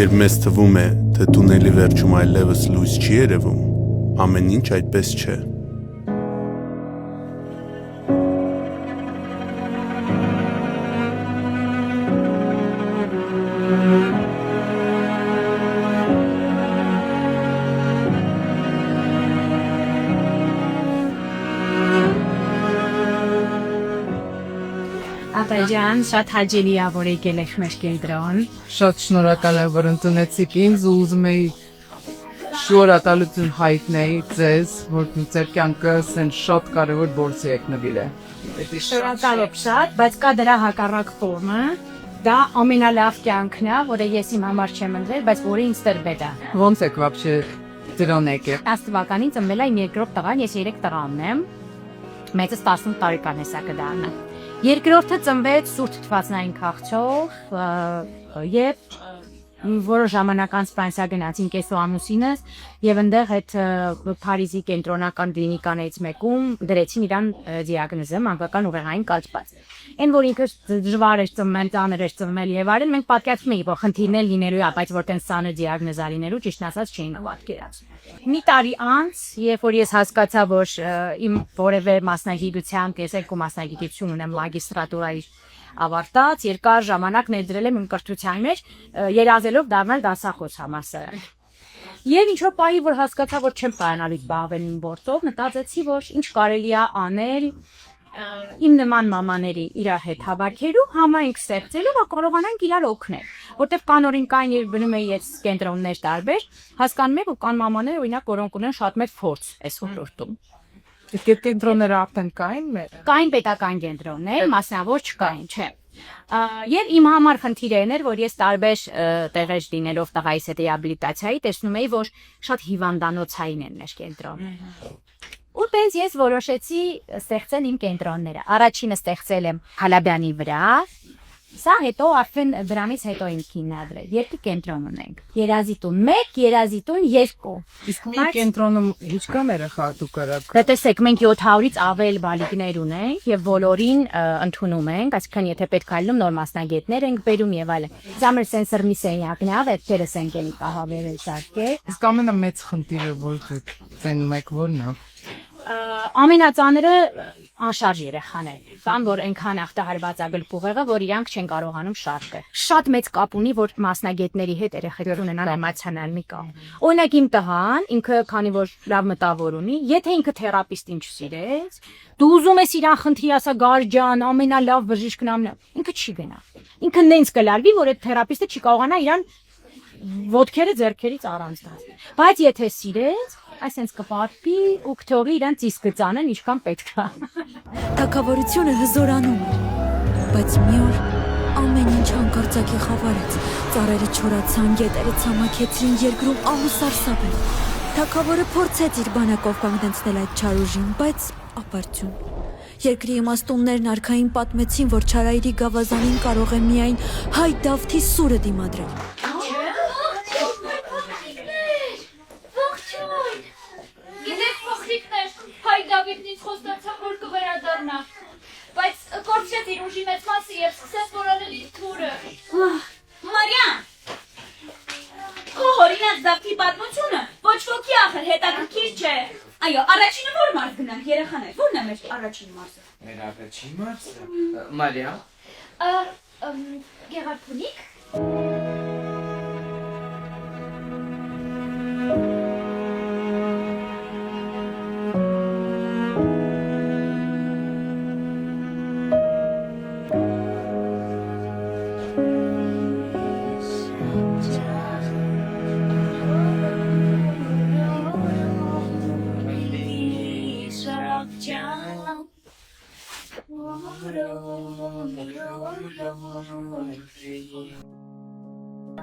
Երբ մեզ թվում է, թե տունելի վերջում այլևս լույս չի երևում, ամեն ինչ այդպես չէ։ Ջան, շատ հաճելի է, որ եկել եք մեր կենտրոն։ Շատ շնորհակալ եմ, որ ընդունեցիք ինձ ու ուզում էի շնորհակալություն հայտնել ձեզ, որ ձեր կյանքը սեն շատ կարևոր գործի եք նվիրել։ Շնորհակալ եմ շատ, բայց կա դրա հակառակ կողմը։ Դա ամենալավ կյանքն է, որը ես իմ համար չեմ ընտրել, բայց որը ինձ տրվել է։ Ոնց եք вообще դրան եկել։ 10 թվականին ծնվել է իմ երկրորդ տղան, ես 3 տղա ունեմ։ Մեծս 18 տարեկան է սա կդառնա։ Երկրորդը ծնվեց սուրբ թթվածնային քաղցով եւ որոշ ժամանակ անց Ֆրանսիա գնացին կեսո ամուսինս եւ այնտեղ այդ Փարիզի կենտրոնական կլինիկաներից մեկում դրեցին իրան դիագնոզը մանկական ուղեղային կաթված։ Այն որ ինքը դժվար էր ծնվել, ծանր էր ծնվել եւ այլն, մենք պատկերացնում էինք, որ խնդիրներ լինելու է, բայց որտեն սանը դիագնոզ լինելու, ճիշտ ասած չէին պատկերացնում։ Մի տարի անց, երբ որ ես հասկացա, որ իմ որևէ մասնագիտության, տեսակու մասնագիտություն ունեմ մագիստրատուրայի ավարտած, երկար ժամանակ ներդրել եմ իմ կրթության մեջ, երազելով դառնալ դասախոս համալսարան։ Եվ ինչ որ պահի, որ հասկացա, որ չեմ կարողանալու զբաղվել իմ գործով, մտածեցի, որ ինչ կարելի է անել իմ նման մամաների իրար հետ հավաքելու, համայնք ստեղծելու, որ կարողանանք իրար օգնել, որտեղ կան օրինքային եւ բնում էի այս կենտրոններ տարբեր, հասկանում եմ, որ կան մամաներ, օրինակ, որոնք ունեն շատ մեծ փորձ այս ոլորտում։ Իսկ այդ կենտրոնները արդեն կային մեր։ Կային պետական կենտրոններ, մասնավոր չկային, չէ։ Եվ իմ համար խնդիրը էր, որ ես տարբեր տեղեր լինելով տղայիս հետ ռեաբիլիտացիայի, տեսնում էի, որ շատ հիվանդանոցային են մեր կենտրոնը։ Ուտենց ես որոշեցի ստեղծել իմ կենտրոնները։ Առաջինը ստեղծել եմ Հալաբյանի վրա։ Սա հետո արդեն դրանից հետո ինք հիմնադրել։ Երկու կենտրոն ունենք։ Երազիտուն 1, Երազիտուն 2։ Իսկ մի կենտրոնում ինչքան երեխա դուք կարաք։ Դե տեսեք, մենք 700-ից ավել բալիկներ ունենք եւ բոլորին ընդունում ենք, այսինքն եթե պետք է լինում նոր մասնագետներ ենք բերում եւ այլն։ Զամր սենսոր մի սենյակն է, վերջերս ենք էլի կահավերել սարքել։ Իսկ ամենամեծ խնդիրը որ դուք ծնում եք որն է։ Ամենածանրը անշարժ երեխաներ, կան որ այնքան ախտահարված է գլուխուղեղը, որ իրանք չեն կարողանում շարժել։ Շատ մեծ կապ ունի, որ մասնագետների հետ երեխեքներ ունենան էմոցիոնալ մի կապ։ Օրինակ իմ տղան, ինքը քանի որ լավ մտավոր ունի, եթե ինքը թերապիստին չսիրեց, դու ուզում ես իրան խնդրի ասա գարջան, ամենալավ բժիշկն ամենա, ինքը չի գնա։ Ինքը նենց կլարվի, որ այդ թերապիստը չի կարողանա իրան ոտքերը ձեռքերից առանց տալ։ Բայց եթե սիրեց, այսենց կպարտի ու կթողի իրան ծիսկը ծանեն ինչքան պետք է։ Թագավորությունը հզորանում էր, բայց մի օր ամեն ինչ հանկարծակի խավարեց։ Ծառերը չորացան, գետերը ցամաքեցրին, երկրում ահ ու սարսափ էր։ Թագավորը փորձեց իր բանակով կանգնեցնել այդ չարուժին, բայց ապարդյուն։ Երկրի իմաստուններն արքային պատմեցին, որ չարայրի գավազանին կարող է միայն հայ Դավթի սուրը դիմադրել։ Դավիթնից խոստացավ, որ կվերադառնա, բայց կորցրեց իր ուժի մեծ մասը և սկսեց որոնել իր թուրը։ Մարիամ, քո հորինած Դավթի պատմությունը ոչ ոքի ախր հետաքրքիր չէ։ Այո, առաջինը որ մարդ գնանք, երեխաներ, ո՞րն է մեր առաջին մարզը։ Մեր առաջին մարզը։ Մարիամ։ Գեղարդ Փունիկ։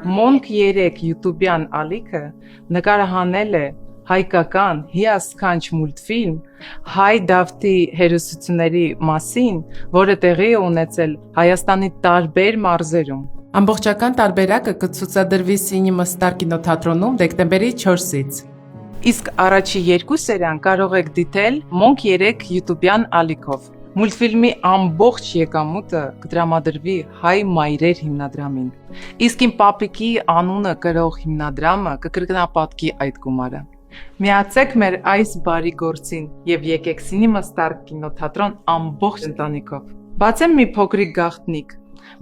Monk 3 յութուբյան ալիքը նկարահանել է հայկական հիասքանչ մուլտֆիլմ հայ Դավթի հերոսությունների մասին, որը տեղի է ունեցել Հայաստանի տարբեր մարզերում։ Ամբողջական տարբերակը կցուցադրվի Cinema Star կինոթատրոնում դեկտեմբերի 4-ից։ Իսկ առաջի երկու սերիան կարող եք դիտել Monk 3 յութուբյան ալիքով։ Մուլտֆիլմի ամբողջ եկամուտը կտրամադրվի Հայ մայրեր հիմնադրամին։ Իսկ իմ պապիկի անունը կրող հիմնադրամը կկրկնապատկի այդ գումարը։ Միացեք մեր այս բարի գործին եւ եկեք Cinema Star կինոթատրոն ամբողջ ընտանիքով։ Բացեմ մի փոքրիկ գաղտնիք։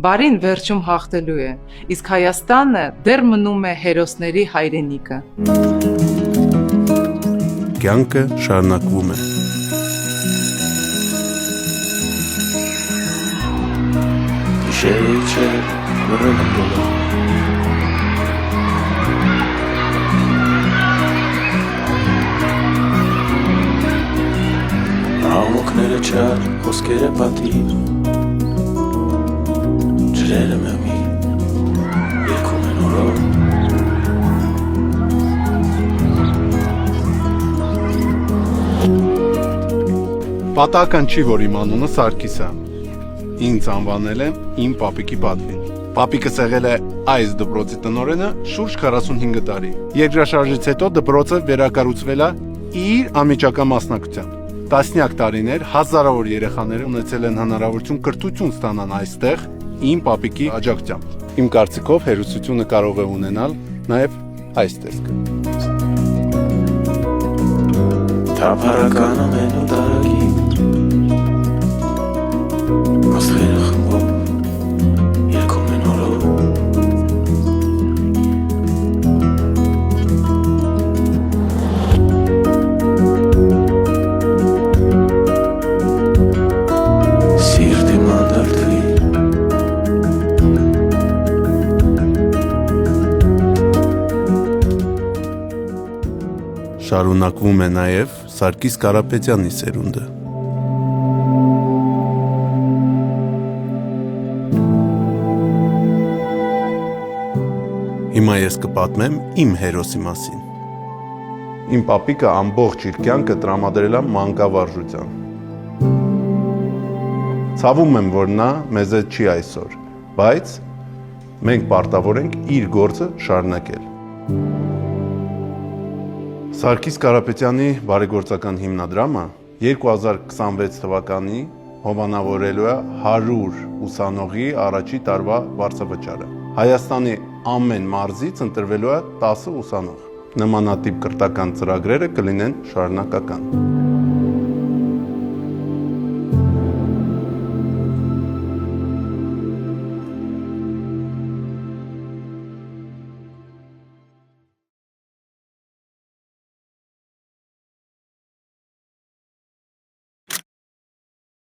Բարին վերջում հաղթելու է, իսկ Հայաստանը դեռ մնում է հերոսների հայրենիքը։ Կյանքը շարունակվում է։ Ամոքները չար, խոսքերը պատիվ, ջրերը մեմի, երգում են օրով։ Պատահական չի, որ իմ անունը Սարգիս է։ Ինձ անվանել են իմ պապիկի պատվին։ Պապիկս եղել է այս դպրոցի տնօրենը շուրջ 45 տարի։ Երկրաշարժից հետո դպրոցը վերակառուցվել է իր անմիջական մասնակցությամբ։ Տասնյակ տարիներ հազարավոր երեխաներ ունեցել են հնարավորություն կրթություն ստանան այստեղ իմ պապիկի աջակցությամբ։ Իմ կարծիքով հերոսությունը կարող է ունենալ նաև այս տեսքը։ Թափառական ամեն ու տարագի Աստղերը խմբով երգում են օրով Սիրտի մանդարտվի Շարունակվում է նաև Սարգիս Կարապետյանի սերունդը։ Հիմա ես կպատմեմ իմ հերոսի մասին։ Իմ պապիկը ամբողջ իր կյանքը տրամադրել է մանկավարժության։ Ցավում եմ, որ նա մեզ հետ չի այսօր, բայց մենք պարտավոր ենք իր գործը շարունակել։ Սարգիս Կարապետյանի բարեգործական հիմնադրամը 2026 թվականի հովանավորելու է 100 ուսանողի առաջի տարվա վարձավճարը։ Հայաստանի ամեն մարզից ընտրվելու է 10 ուսանող։ Նմանատիպ կրթական ծրագրերը կլինեն շարունակական։